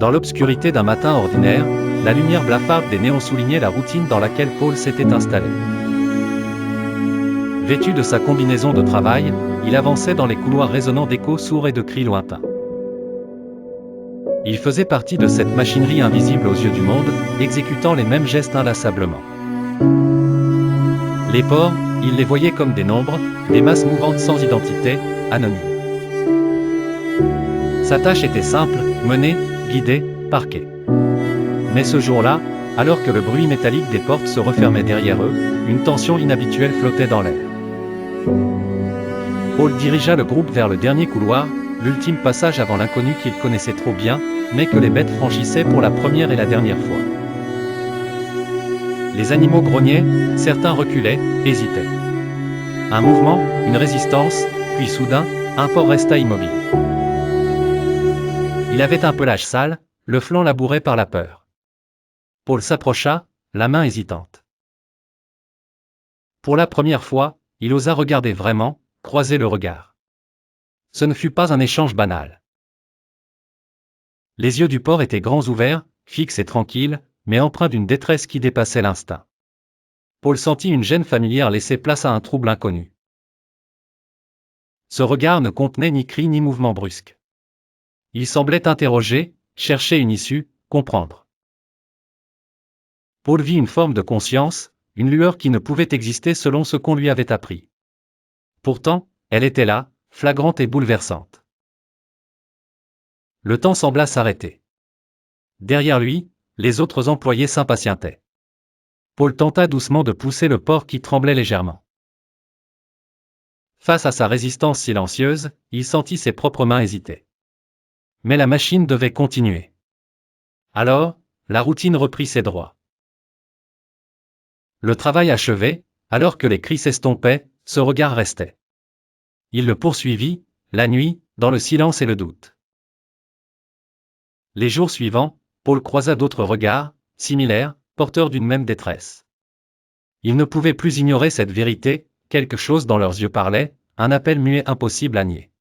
Dans l'obscurité d'un matin ordinaire, la lumière blafarde des néons soulignait la routine dans laquelle Paul s'était installé. Vêtu de sa combinaison de travail, il avançait dans les couloirs résonnants d'échos sourds et de cris lointains. Il faisait partie de cette machinerie invisible aux yeux du monde, exécutant les mêmes gestes inlassablement. Les porcs, il les voyait comme des nombres, des masses mouvantes sans identité, anonymes. Sa tâche était simple, mener, guider, parquer. Mais ce jour-là, alors que le bruit métallique des portes se refermait derrière eux, une tension inhabituelle flottait dans l'air. Paul dirigea le groupe vers le dernier couloir, l'ultime passage avant l'inconnu qu'il connaissait trop bien, mais que les bêtes franchissaient pour la première et la dernière fois. Les animaux grognaient, certains reculaient, hésitaient. Un mouvement, une résistance, puis soudain, un porc resta immobile. Il avait un pelage sale, le flanc labouré par la peur. Paul s'approcha, la main hésitante. Pour la première fois, il osa regarder vraiment, croiser le regard. Ce ne fut pas un échange banal. Les yeux du porc étaient grands ouverts, fixes et tranquilles, mais empreints d'une détresse qui dépassait l'instinct. Paul sentit une gêne familière laisser place à un trouble inconnu. Ce regard ne contenait ni cri ni mouvement brusque. Il semblait interroger, chercher une issue, comprendre. Paul vit une forme de conscience, une lueur qui ne pouvait exister selon ce qu'on lui avait appris. Pourtant, elle était là, flagrante et bouleversante. Le temps sembla s'arrêter. Derrière lui, les autres employés s'impatientaient. Paul tenta doucement de pousser le porc qui tremblait légèrement. Face à sa résistance silencieuse, il sentit ses propres mains hésiter. Mais la machine devait continuer. Alors, la routine reprit ses droits. Le travail achevé, alors que les cris s'estompaient, ce regard restait. Il le poursuivit, la nuit, dans le silence et le doute. Les jours suivants, Paul croisa d'autres regards, similaires, porteurs d'une même détresse. Il ne pouvait plus ignorer cette vérité, quelque chose dans leurs yeux parlait, un appel muet impossible à nier.